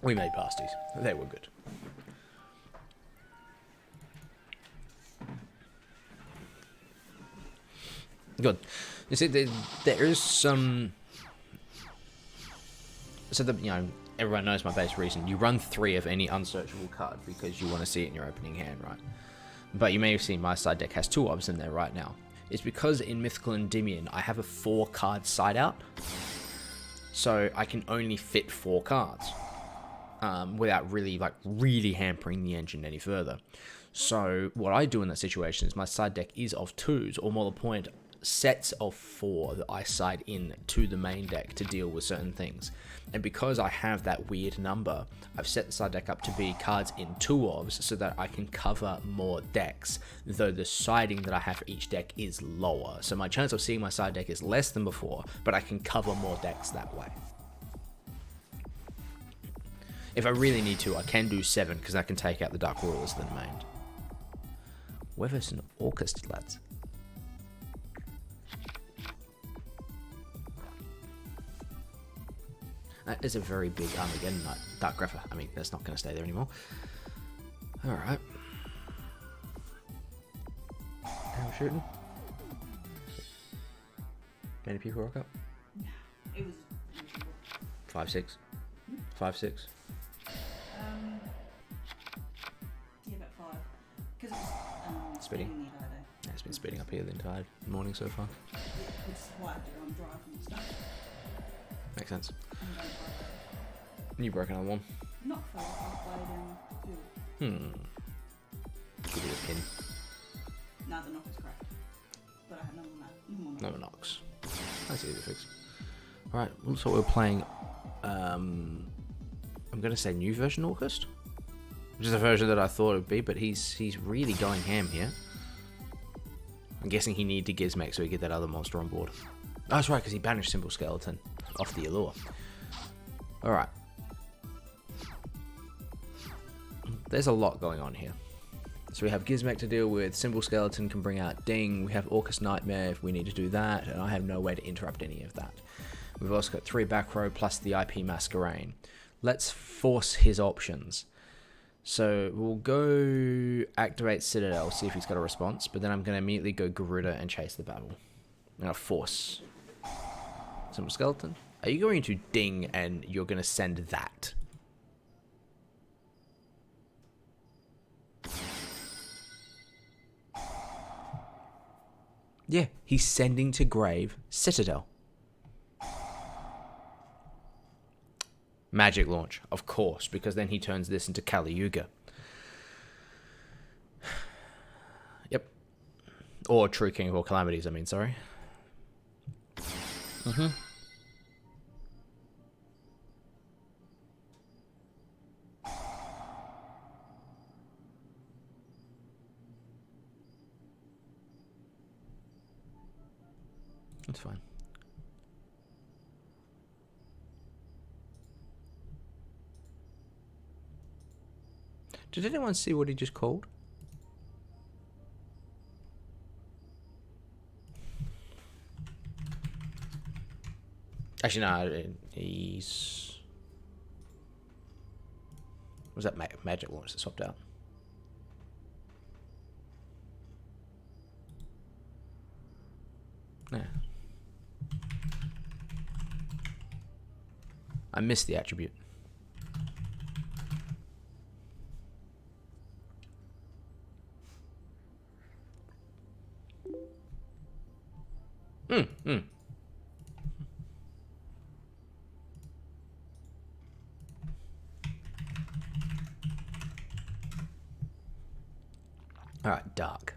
We made pasties. They were good. Good. You see, there is some... So, everyone knows my base reason. You run 3 of any unsearchable card because you want to see it in your opening hand, right? But you may have seen my side deck has 2 obs in there right now. It's because in Mythical and Endymion, I have a 4-card side out. So I can only fit 4 cards. Without really hampering the engine any further. So what I do in that situation is my side deck is of 2s, or more the point, sets of 4 that I side in to the main deck to deal with certain things. And because I have that weird number, I've set the side deck up to be cards in 2 ofs so that I can cover more decks, though the siding that I have for each deck is lower. So my chance of seeing my side deck is less than before, but I can cover more decks that way. If I really need to, I can do 7 because I can take out the Dark Rulers than main. Where's an Orcust, lads? That is a very big Armageddon Knight. Dark Grapher. I mean, that's not going to stay there anymore. Alright. How we shooting? Many people rock up? No, it was... 5-6? 5-6? Yeah, about 5. Because it was Speeding? the entire day. Yeah, it's been speeding up here the entire morning so far. It's why I'm driving and stuff. Makes sense. I'm going to You broke another one. not for halfway down fuel. Give you a pin. No, the knock is cracked. But I had another one. No knocks. That's easy to fix. Alright, looks like we're playing, I'm going to say new version Orcust? Which is a version that I thought it would be, but he's really going ham here. I'm guessing he needed to Gizmek so he get that other monster on board. Oh, that's right, because he banished Simple Skeleton off the Allure. Alright. There's a lot going on here. So we have Gizmek to deal with, Simple Skeleton can bring out Ding, we have Orcust Nightmare if we need to do that, and I have no way to interrupt any of that. We've also got 3 back row plus the IP Masquerain. Let's force his options. So we'll go activate Citadel, see if he's got a response, but then I'm going to immediately go Garuda and chase the battle. I'm going to force Simple Skeleton. Are you going to Ding and you're going to send that? Yeah, he's sending to grave Citadel. Magic launch, of course, because then he turns this into Kali Yuga. Yep. Or True King of all Calamities, I mean, sorry. That's fine. Did anyone see what he just called? Actually, no, he's... Was that magic launch that swapped out? Yeah. I missed the attribute. Alright, dark.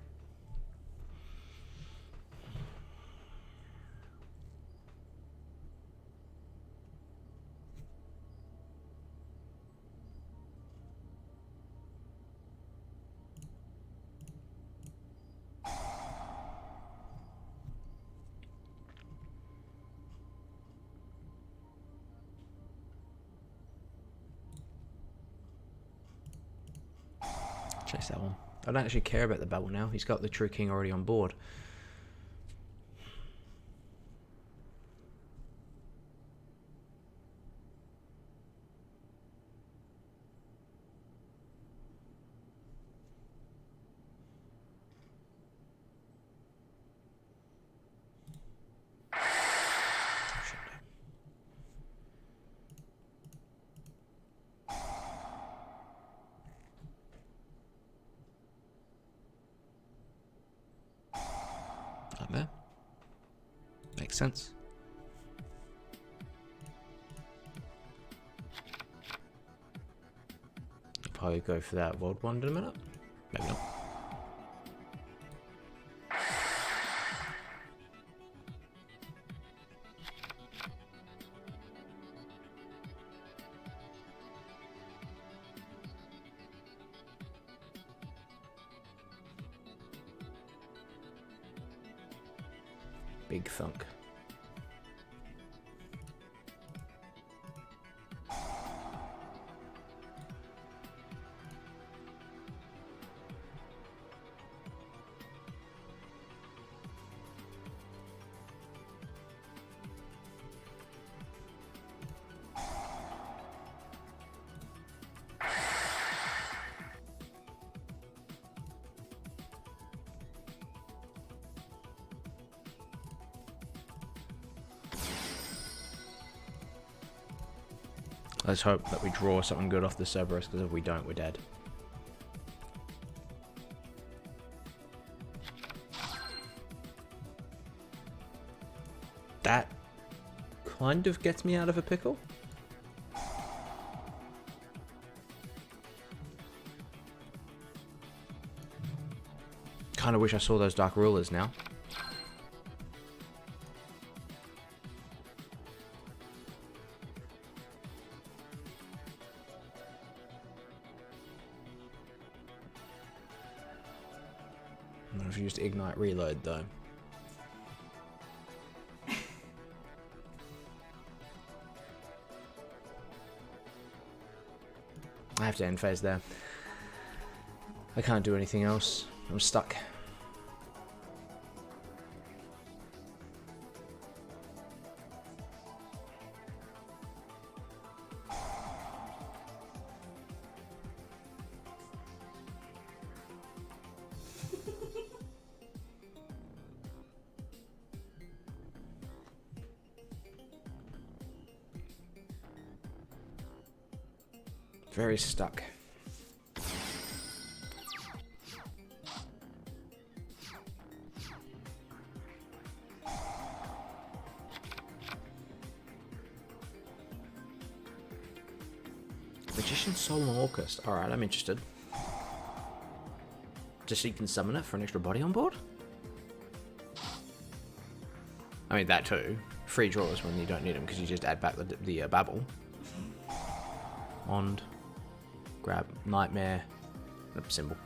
Chase that one. I don't actually care about the battle now. He's got the True King already on board. Makes sense. Probably go for that World Wonder in a minute. Maybe not. Big thunk. Let's hope that we draw something good off the Cerberus, because if we don't, we're dead. That kind of gets me out of a pickle. Kind of wish I saw those Dark Rulers now. I've used Ignite Reload though. I have to end phase there. I can't do anything else. I'm stuck. Very stuck. Magician Soul and Orcust. Alright, I'm interested. Just so you can summon it for an extra body on board? I mean, that too. Free draws when you don't need them because you just add back the Babble. Wand. Grab Nightmare. Symbol.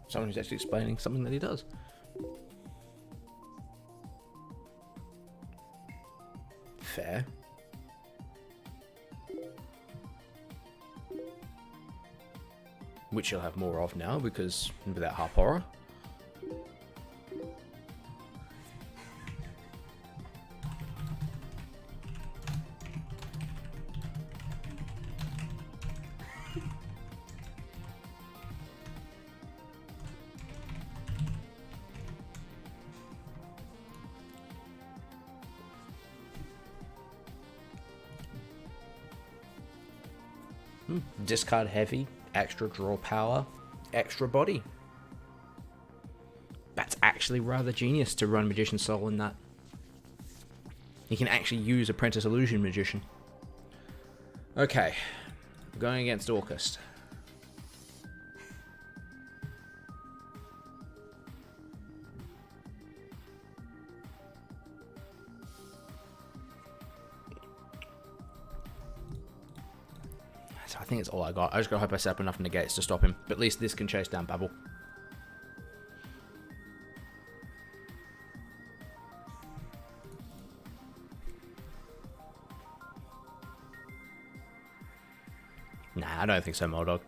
Someone who's actually explaining something that he does. Fair. Which you'll have more of now because without Harp Horror. Discard heavy, extra draw power, extra body. That's actually rather genius to run Magician Soul in that. You can actually use Apprentice Illusion Magician. Okay, going against Orcust. I think it's all I got. I just gotta hope I set up enough negates to stop him. But at least this can chase down Babble. Nah, I don't think so, Moldog.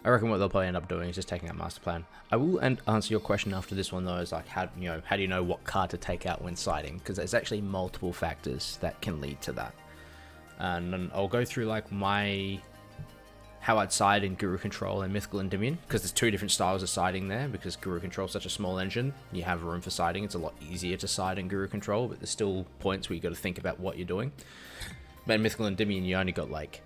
I reckon what they'll probably end up doing is just taking out Master Plan. I will answer your question after this one though, is like how do you know what card to take out when siding? Because there's actually multiple factors that can lead to that. And I'll go through like how I'd side in Guru Control and Mythical Endymion, because there's two different styles of siding there. Because Guru Control is such a small engine, you have room for siding. It's a lot easier to side in Guru Control, but there's still points where you got to think about what you're doing. But in Mythical Endymion, you only got like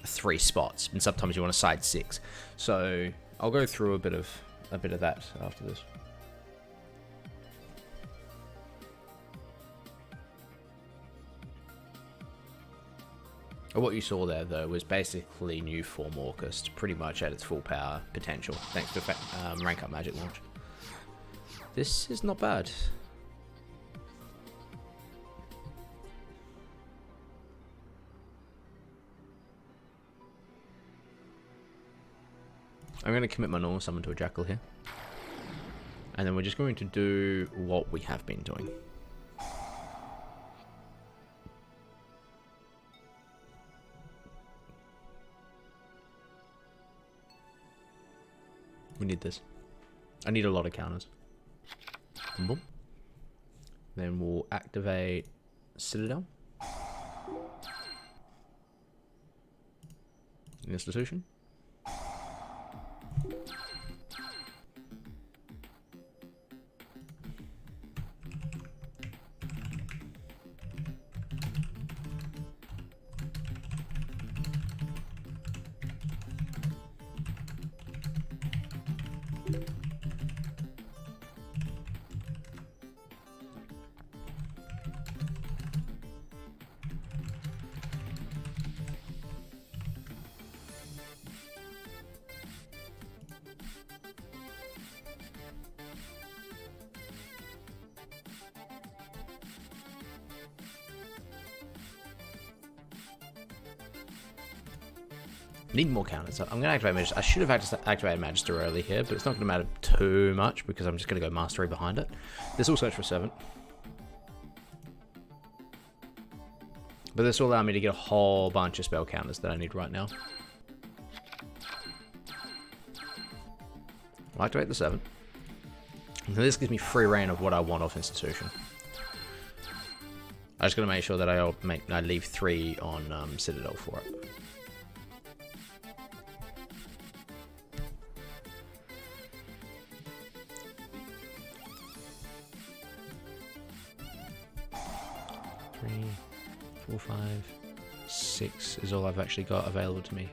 3 spots, and sometimes you want to side 6. So I'll go through a bit of that after this. What you saw there though was basically new form Orcust, pretty much at its full power potential, thanks to rank up magic launch. This is not bad. I'm going to commit my normal summon to a Jackal here. And then we're just going to do what we have been doing. We need this. I need a lot of counters. Boom. Then we'll activate Citadel. Institution. Need more counters. I'm going to activate Magister. I should have activated Magister early here, but it's not going to matter too much because I'm just going to go Mastery behind it. This will search for Servant. But this will allow me to get a whole bunch of spell counters that I need right now. I'll activate the Servant. And this gives me free reign of what I want off Institution. I just got to make sure that I leave 3 on Citadel for it. Four, 5, 6 is all I've actually got available to me.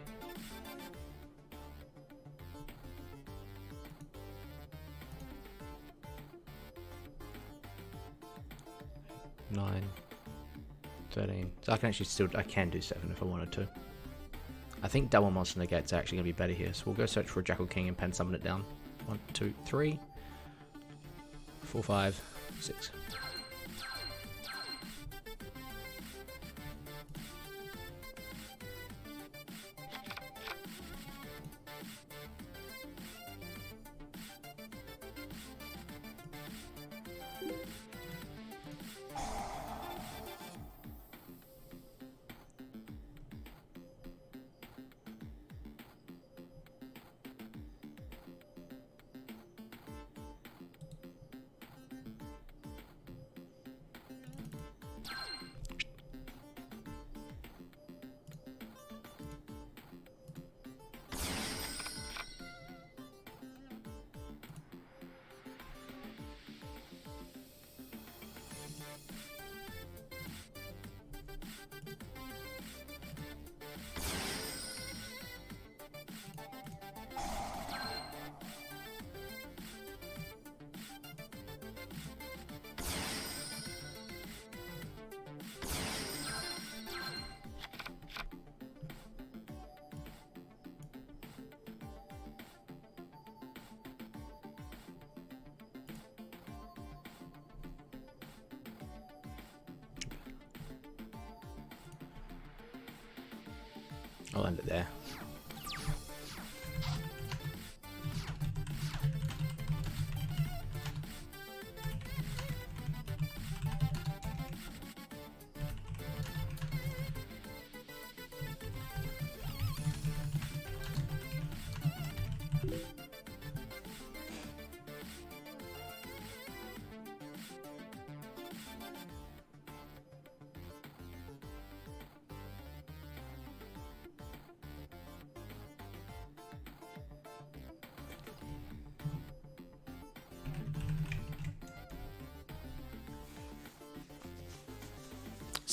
Nine, 13. So I can do 7 if I wanted to. I think double monster negate's actually going to be better here, so we'll go search for a Jackal King and pen summon it down. 1, 2, 3, 4, 5, 6. I'll end it there.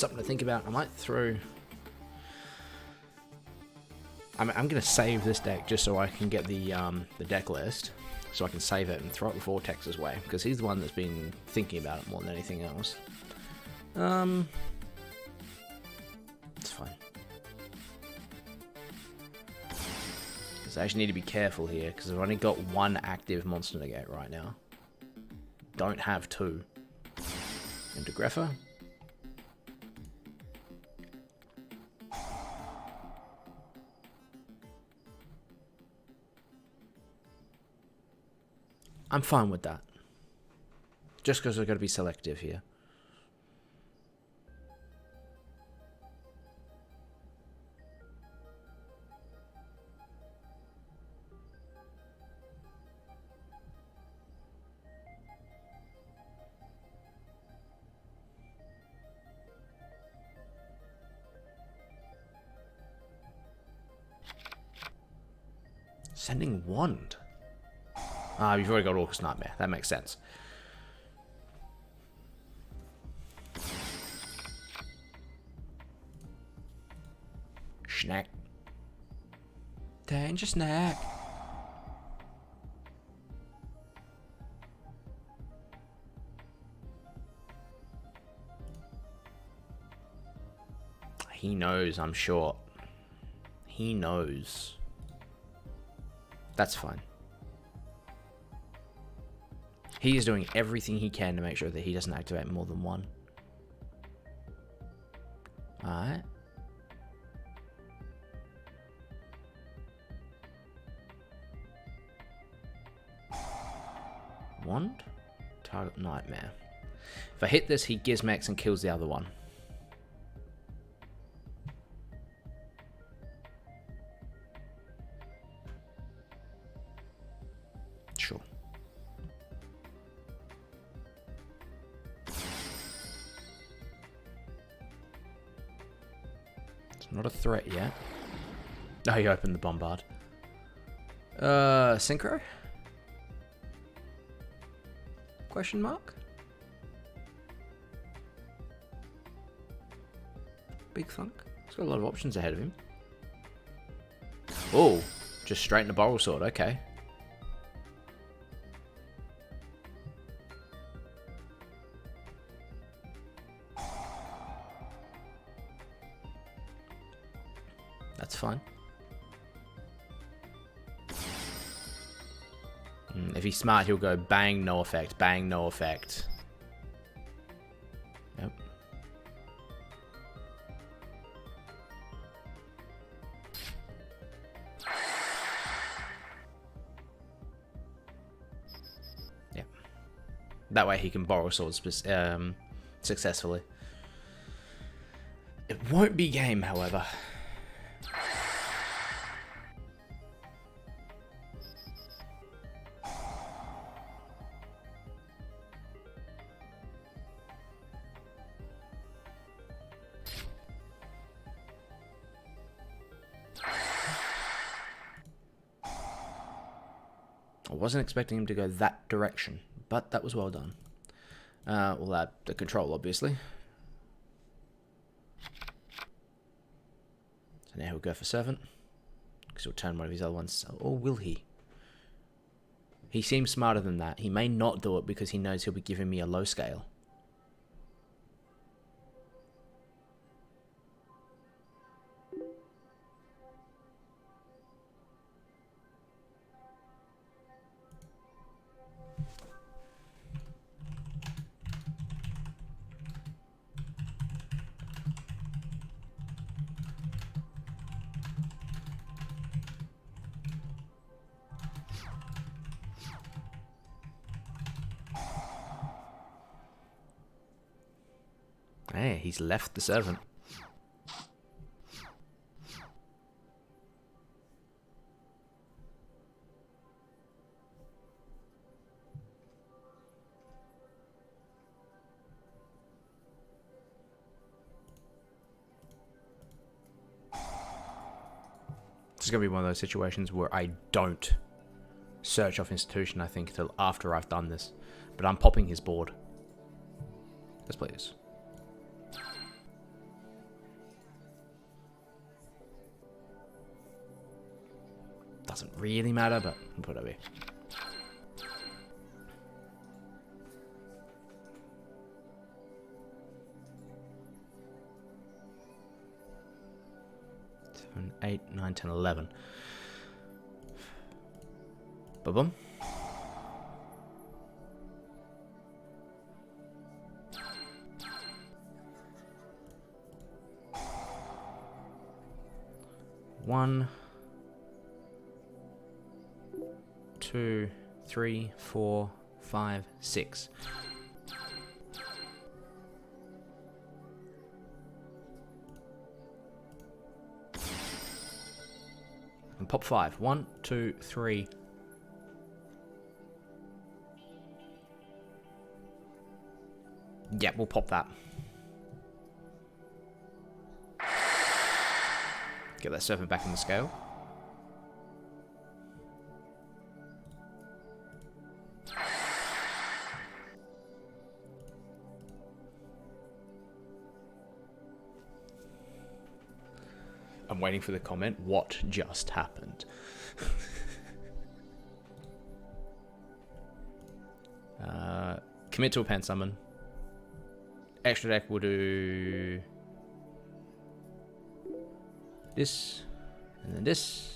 something to think about. I might throw... I'm going to save this deck just so I can get the deck list, so I can save it and throw it Vortex's way, because he's the one that's been thinking about it more than anything else. It's fine. Because I actually need to be careful here, because I've only got one active monster to get right now. Don't have two. Into Greffa. I'm fine with that. Just because I've got to be selective here. Sending Wand. Ah, you've already got Orcust Nightmare. That makes sense. Snack. Danger snack. He knows, I'm sure. He knows. That's fine. He is doing everything he can to make sure that he doesn't activate more than one. Alright. Wand? Target Nightmare. If I hit this, he Gizmex and kills the other one. Sure. It's not a threat yet. Oh, you opened the Bombard. Synchro? Question mark? Big Thunk? He's got a lot of options ahead of him. Oh, just straight into Borrow Sword, okay. That's fine. If he's smart, he'll go bang, no effect, bang, no effect. Yep. Yep. That way he can borrow swords successfully. It won't be game, however. I wasn't expecting him to go that direction, but that was well done. Well, the control, obviously. So now he'll go for Servant, because he'll turn one of his other ones. Or will he? He seems smarter than that. He may not do it because he knows he'll be giving me a low scale. Hey, he's left the Servant. This is going to be one of those situations where I don't search off Institution, I think, until after I've done this. But I'm popping his board. Yes, please. Doesn't really matter, but we'll put it over here. Seven, 8, 9, 10, 11. Boom. One, 2, 3, 4, 5, 6. And pop 5. 1, 2, 3. Yeah, we'll pop that. Get that serpent back in the scale. I'm waiting for the comment, what just happened? Commit to a pen summon. Extra deck will do this, and then this.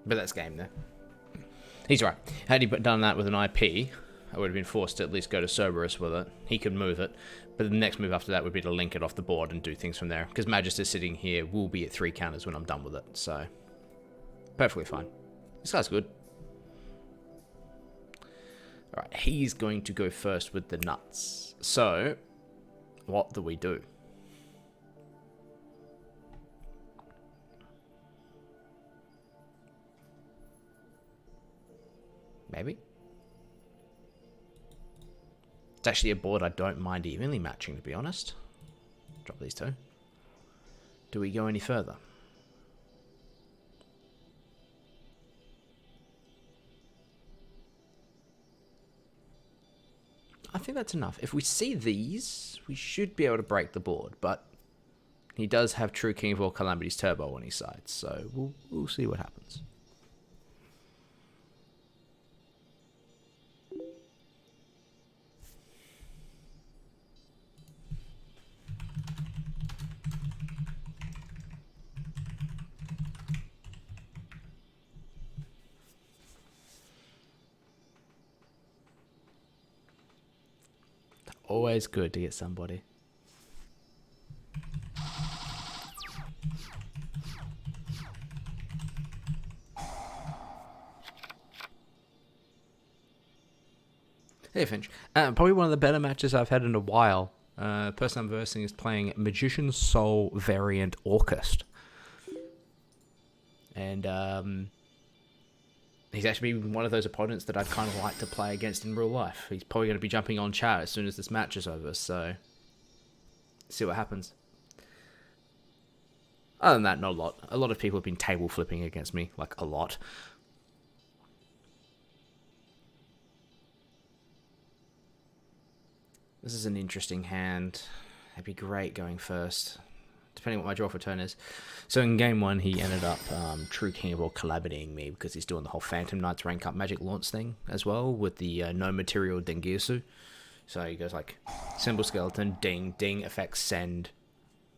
But that's game there. He's right. Had he done that with an IP, I would have been forced to at least go to Cerberus with it. He could move it. But the next move after that would be to link it off the board and do things from there. Because Magister sitting here will be at 3 counters when I'm done with it. So, perfectly fine. This guy's good. Alright, he's going to go first with the nuts. So, what do we do? Maybe. It's actually a board I don't mind evenly matching, to be honest. Drop these two. Do we go any further? I think that's enough. If we see these, we should be able to break the board, but he does have True King of all Calamities Turbo on his side, so we'll see what happens. Always good to get somebody. Hey Finch, probably one of the better matches I've had in a while. Person I'm versing is playing Magician Soul variant Orcust. And he's actually one of those opponents that I'd kind of like to play against in real life. He's probably going to be jumping on chat as soon as this match is over, so see what happens. Other than that, not a lot. A lot of people have been table flipping against me, like a lot. This is an interesting hand. It'd be great going first, depending on what my draw for turn is. So in game 1, he ended up True King of all Calamitying me because he's doing the whole Phantom Knights rank up magic launch thing as well with the no material Dengirsu. So he goes like Symbol Skeleton, ding, ding, effects, send,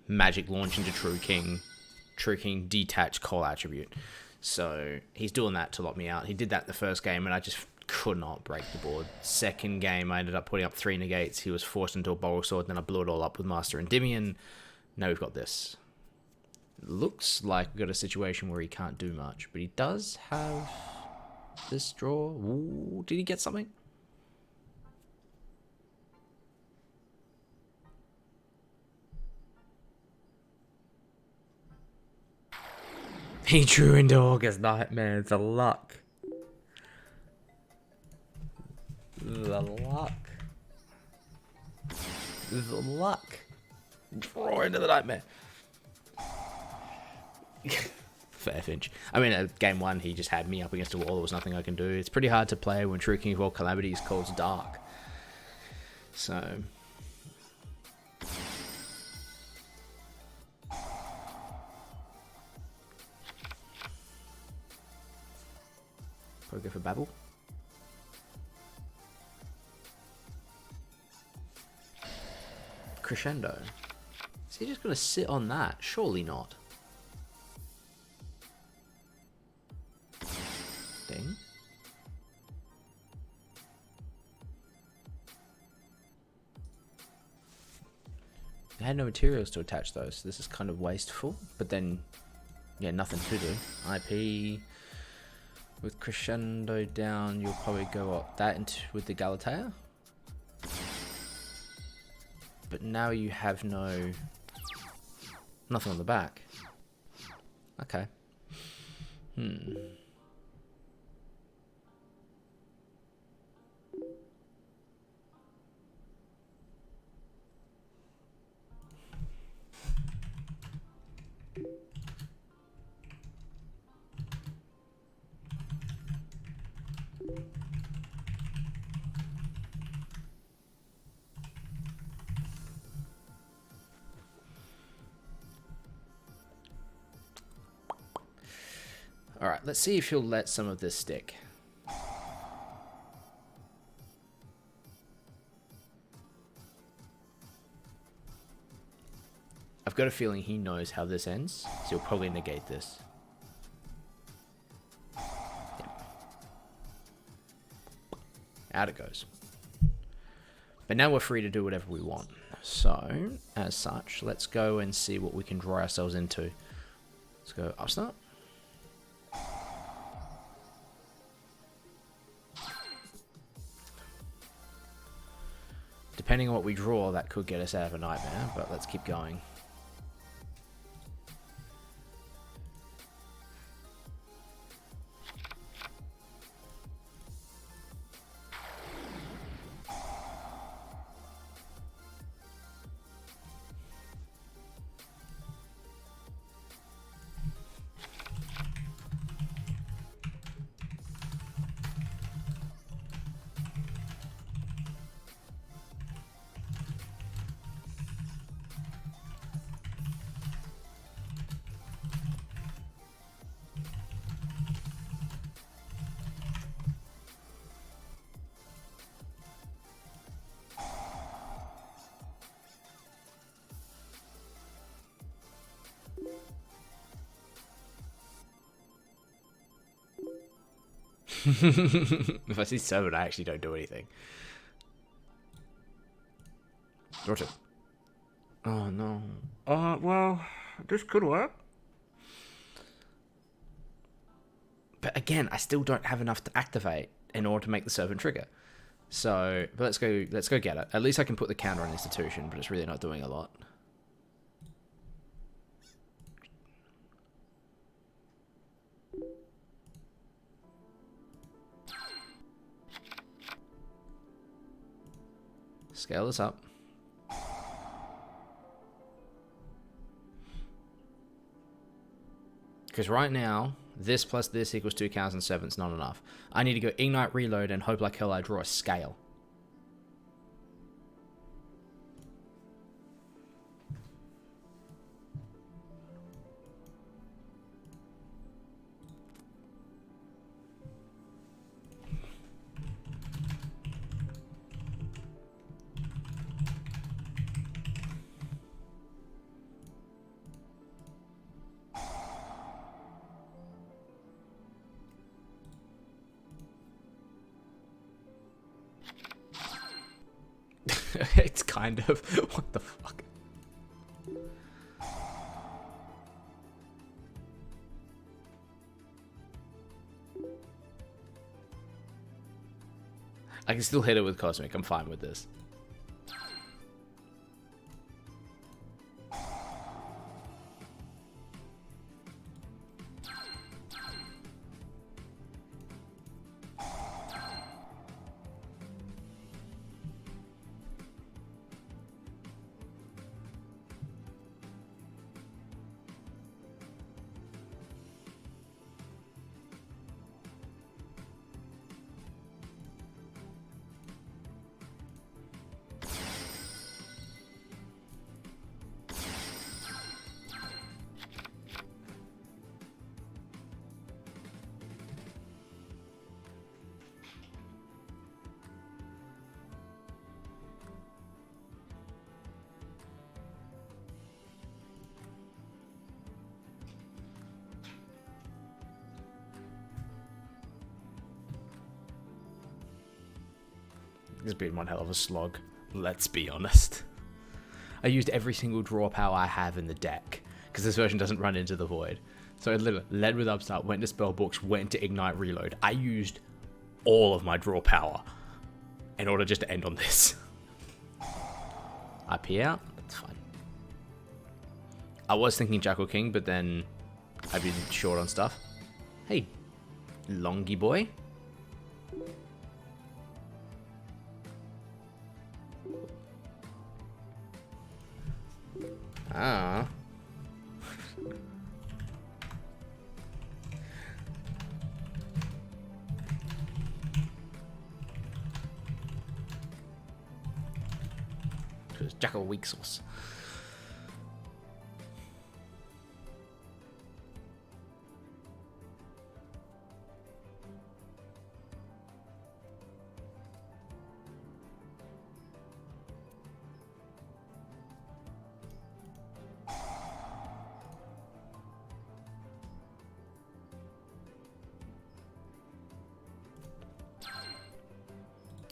magic launch into True King detach, call attribute. So he's doing that to lock me out. He did that the first game and I just could not break the board. Second game, I ended up putting up 3 negates. He was forced into a Bowl Sword, then I blew it all up with Master Endymion. Now we've got this. Looks like we've got a situation where he can't do much, but he does have this draw. Ooh, did he get something? He drew into August Nightmare. The luck. The luck. The luck. Draw into the Nightmare. Fair Finch. I mean, at game 1, he just had me up against a wall. There was nothing I can do. It's pretty hard to play when True King of all Calamities calls dark. So... probably go for Babel. Crescendo. Is he just going to sit on that? Surely not. Ding. I had no materials to attach those, so this is kind of wasteful. But then, yeah, nothing to do. IP with Crescendo down, you'll probably go up that into with the Galatea. But now you have nothing on the back. Okay. Alright, let's see if he'll let some of this stick. I've got a feeling he knows how this ends, so he'll probably negate this. Yep. Out it goes. But now we're free to do whatever we want. So, as such, let's go and see what we can draw ourselves into. Let's go upstart. Depending on what we draw, that could get us out of a nightmare, but let's keep going. If I see 7, I actually don't do anything. Draw 2. Oh no. Well, this could work. But again, I still don't have enough to activate in order to make the servant trigger. So, but let's go get it. At least I can put the counter on institution, but it's really not doing a lot. Scale this up. Because right now, this plus this equals 2 counts and 7 is not enough. I need to go Ignite, Reload, and hope like hell I draw a Scale. It's kind of... What the fuck? I can still hit it with Cosmic. I'm fine with this. It's been one hell of a slog, let's be honest. I used every single draw power I have in the deck, because this version doesn't run into the void. So I literally led with Upstart, went to Spellbooks, went to Ignite Reload. I used all of my draw power in order just to end on this. IP out, that's fine. I was thinking Jackal King, but then I've been short on stuff. Hey, Longy boy. Ah. Jackal weak sauce.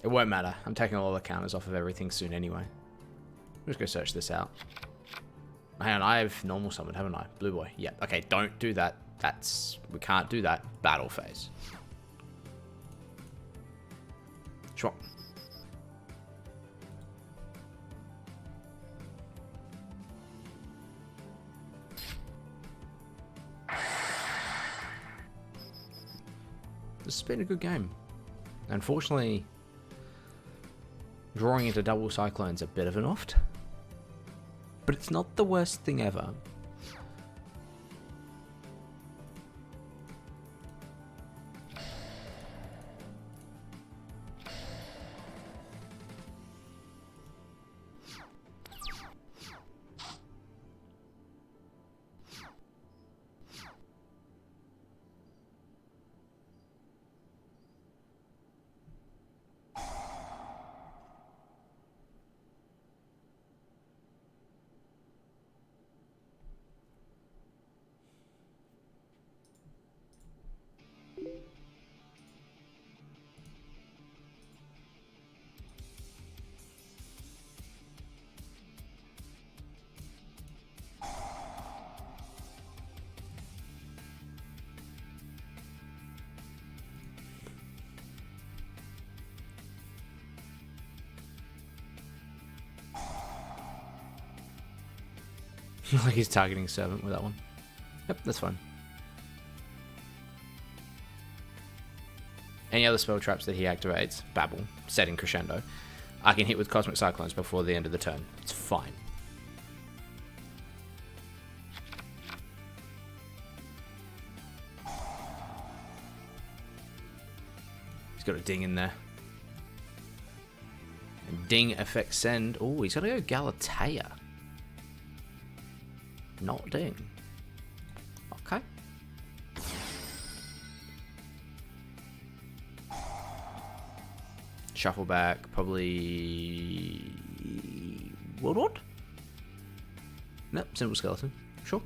It won't matter. I'm taking all the counters off of everything soon anyway. Let's go search this out. Hang on, I have normal summon, haven't I? Blue boy. Yeah. Okay, don't do that. We can't do that. Battle phase. Sure. This has been a good game. Unfortunately, drawing into double cyclone's a bit of an oft, but it's not the worst thing ever. Like he's targeting Servant with that one. Yep, that's fine. Any other spell traps that he activates, Babble, setting Crescendo, I can hit with Cosmic Cyclones before the end of the turn. It's fine. He's got a ding in there. And ding affects send. Oh, he's got to go Galatea. Not ding. Okay. Shuffle back, probably World Ward? Nope, Simple Skeleton. Sure.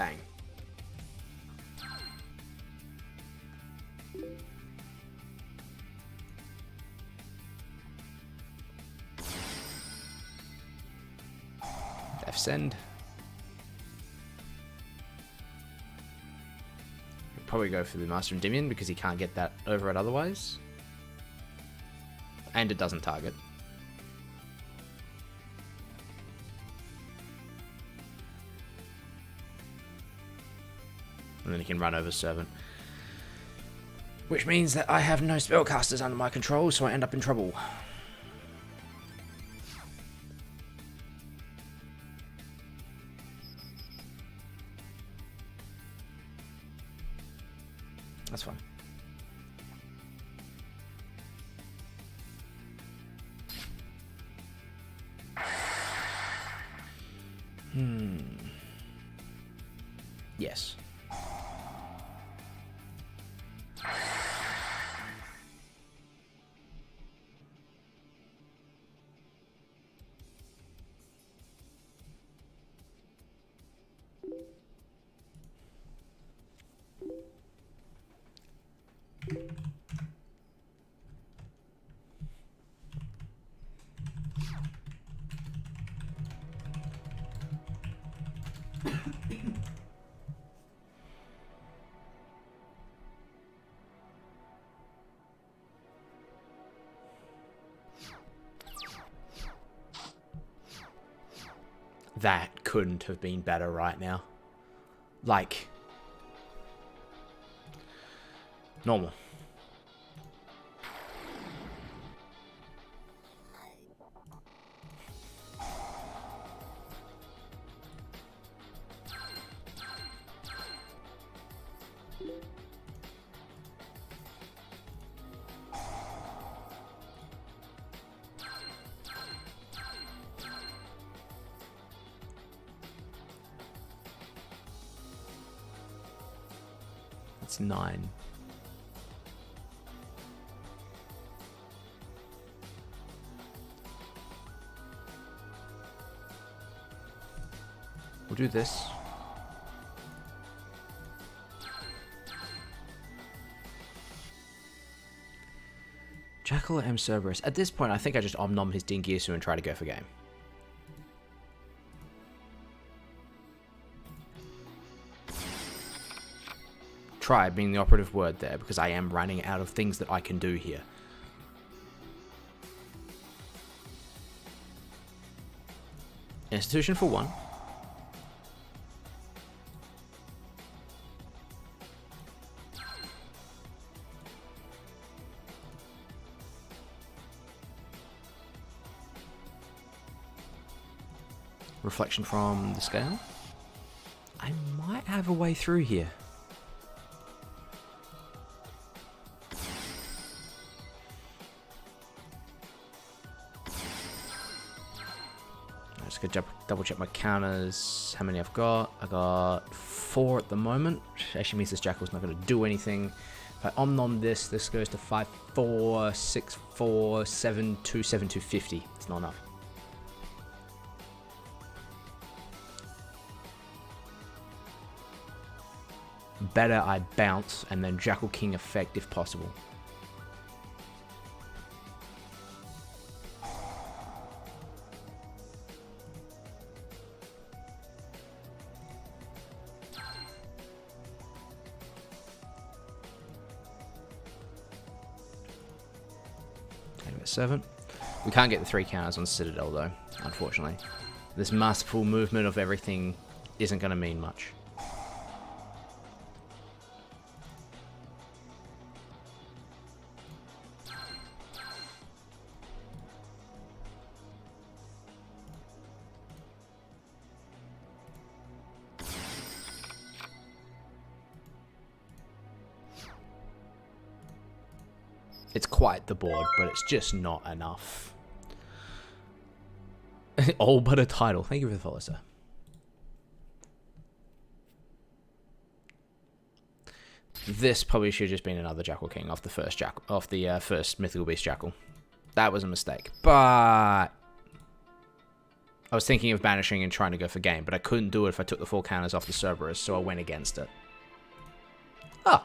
Bang. F send. He'll probably go for the Master Endymion because he can't get that over it otherwise. And it doesn't target. And then he can run over Servant. Which means that I have no spellcasters under my control, so I end up in trouble. That's fine. Yes. That couldn't have been better right now. Like, normal. It's 9. We'll do this. Jackal M. Cerberus. At this point, I think I just omnom his Dingiasu and try to go for game. Try being the operative word there, because I am running out of things that I can do here. Institution for 1. Reflection from the scale. I might have a way through here. Just gonna double check my counters. How many I've got? I got 4 at the moment. Actually means this Jackal's not gonna do anything. If I omnom this, this goes to 5, 4, 6, 4, 7, 2, 7, 2, 50. It's not enough. Better I bounce and then Jackal King effect if possible. Okay, 7. We can't get the 3 counters on Citadel though, unfortunately. This masterful movement of everything isn't going to mean much. It's quite the board, but it's just not enough. All but a title. Thank you for the follow, sir. This probably should have just been another Jackal King off the first first Mythical Beast Jackal. That was a mistake, but I was thinking of banishing and trying to go for game, but I couldn't do it if I took the 4 counters off the Cerberus, so I went against it. Ah!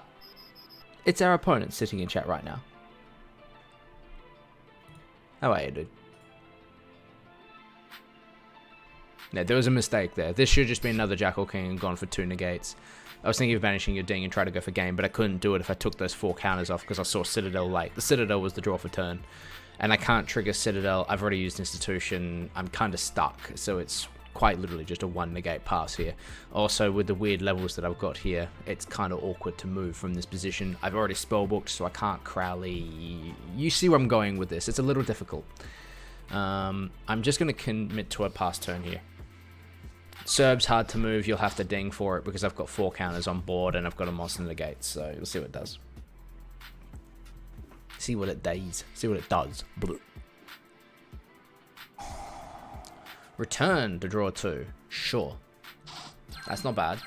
It's our opponent sitting in chat right now. How are you, dude? Yeah, there was a mistake there. This should just be another Jackal King and gone for 2 negates. I was thinking of banishing your ding and try to go for game, but I couldn't do it if I took those 4 counters off because I saw Citadel late. The Citadel was the draw for turn. And I can't trigger Citadel. I've already used Institution. I'm kind of stuck. So it's quite literally just a 1 negate pass here. Also, with the weird levels that I've got here, it's kind of awkward to move from this position. I've already spellbooked, so I can't Crowley. You see where I'm going with this. It's a little difficult. I'm just going to commit to a pass turn here. Serb's hard to move. You'll have to ding for it because I've got 4 counters on board and I've got a monster negate. So we'll see what it does. See what it does. See what it does. Return to draw 2. Sure. That's not bad.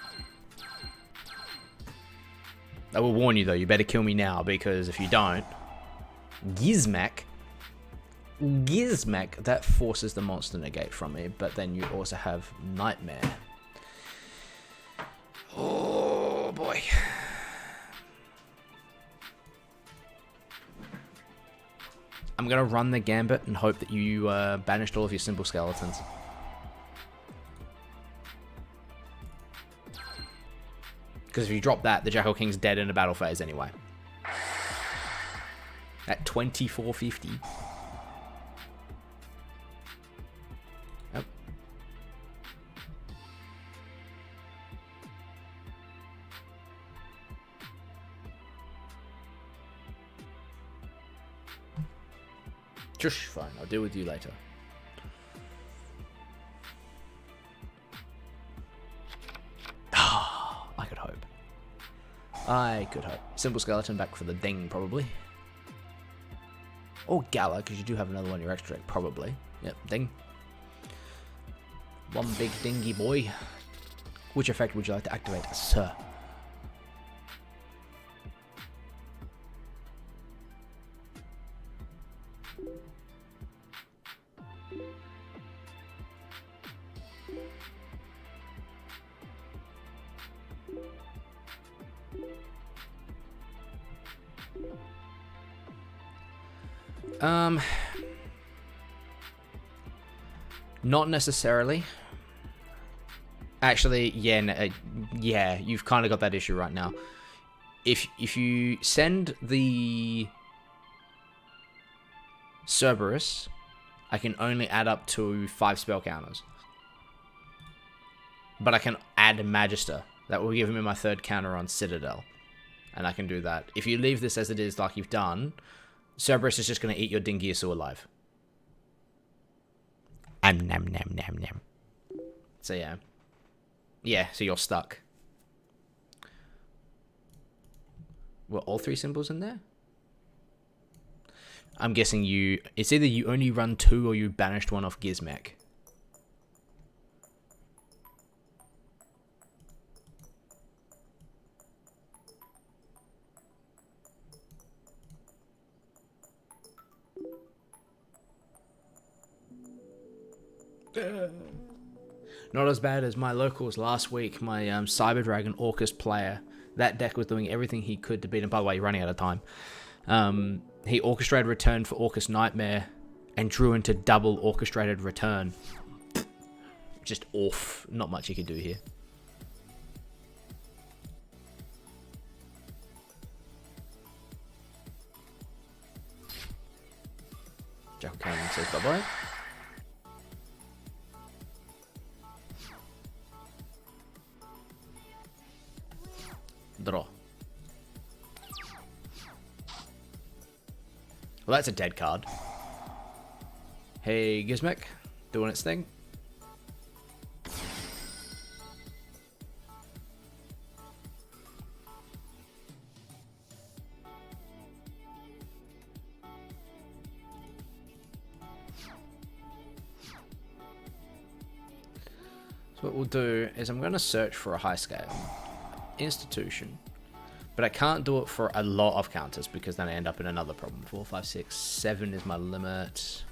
I will warn you though, you better kill me now because if you don't, Gizmek, that forces the monster negate from me, but then you also have Nightmare. Oh boy. I'm going to run the Gambit and hope that you banished all of your simple skeletons. Because if you drop that, the Jackal King's dead in a battle phase anyway. At 2450. Yep. Just fine, I'll deal with you later. I could hope. I could hope. Simple skeleton back for the ding, probably. Or Gala, because you do have another one in your extra deck, probably. Yep, ding. One big dingy boy. Which effect would you like to activate, sir? Not necessarily. Actually, yeah, you've kind of got that issue right now. If you send the Cerberus, I can only add up to 5 spell counters. But I can add Magister. That will give me my 3rd counter on Citadel. And I can do that. If you leave this as it is like you've done, Cerberus is just going to eat your Dingiasu alive. Nam. So yeah. Yeah, so you're stuck. Were all 3 symbols in there? I'm guessing it's either you only run 2 or you banished one off Gizmek. Not as bad as my locals last week. My Cyber Dragon Orcust player. That deck was doing everything he could to beat him. By the way, you're running out of time. He orchestrated return for Orcust Nightmare and drew into double orchestrated return. Just off. Not much he could do here. Jackal King says bye-bye. Draw. Well, that's a dead card. Hey, Gizmek, doing its thing. So what we'll do is I'm going to search for a high scale. Institution, but I can't do it for a lot of counters because then I end up in another problem. 4, 5, 6, 7 is my limit.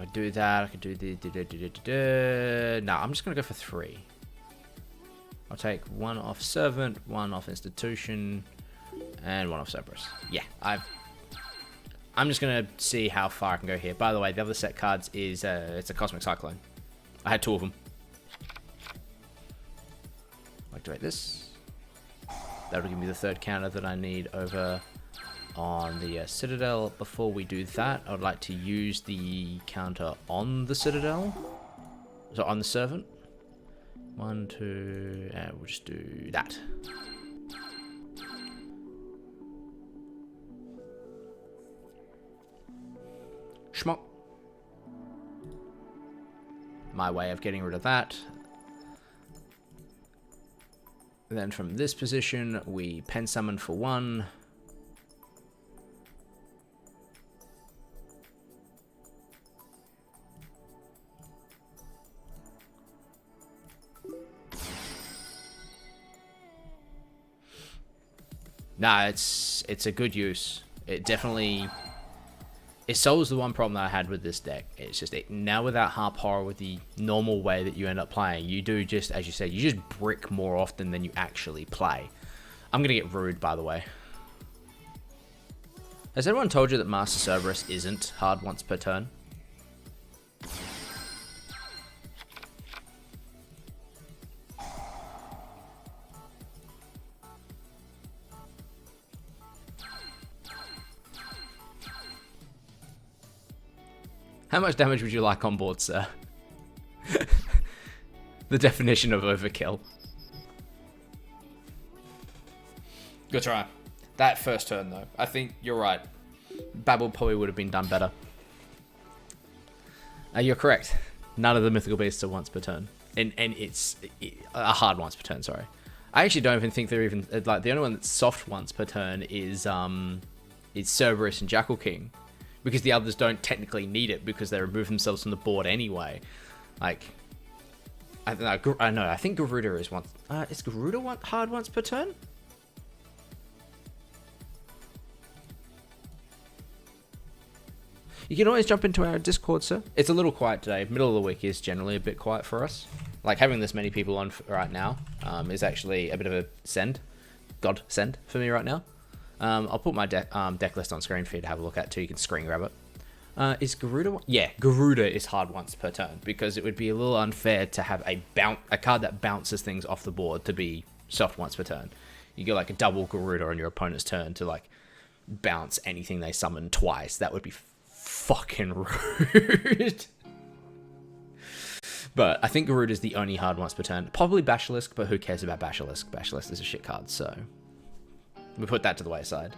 I do that. I could do the. No, I'm just gonna go for 3. I'll take 1 off Servant, 1 off Institution, and 1 off Cerberus. Yeah, I'm just gonna see how far I can go here. By the way, the other set cards is it's a Cosmic Cyclone. I had 2 of them. Activate this. That'll give me the 3rd counter that I need over on the Citadel. Before we do that, I would like to use the counter on the Citadel. So on the Servant. 1, 2, and we'll just do that. Schmuck. My way of getting rid of that. Then from this position, we pen summon for 1. Nah, it's a good use. It definitely... It solves the one problem that I had with this deck. It's just, now without Harp Horror, with the normal way that you end up playing, you do just, as you said, you just brick more often than you actually play. I'm going to get rude, by the way. Has anyone told you that Master Cerberus isn't hard once per turn? How much damage would you like on board, sir? The definition of overkill. Good try. That first turn, though. I think you're right. Babel probably would have been done better. You're correct. None of the mythical beasts are once per turn. And it's a hard once per turn, sorry. I actually don't even think they're even... Like, the only one that's soft once per turn is Cerberus and Jackal King. Because the others don't technically need it because they remove themselves from the board anyway. Like, I think Garuda is once. Is Garuda hard once per turn? You can always jump into our Discord, sir. It's a little quiet today. Middle of the week is generally a bit quiet for us. Like, having this many people on right now is actually a bit of a God send for me right now. I'll put my deck list on screen for you to have a look at too. You can screen grab it. Is Garuda? Yeah, Garuda is hard once per turn because it would be a little unfair to have a card that bounces things off the board to be soft once per turn. You go like a double Garuda on your opponent's turn to like bounce anything they summon twice. That would be fucking rude. But I think Garuda is the only hard once per turn. Probably Basilisk, but who cares about Basilisk? Basilisk is a shit card, so we put that to the wayside.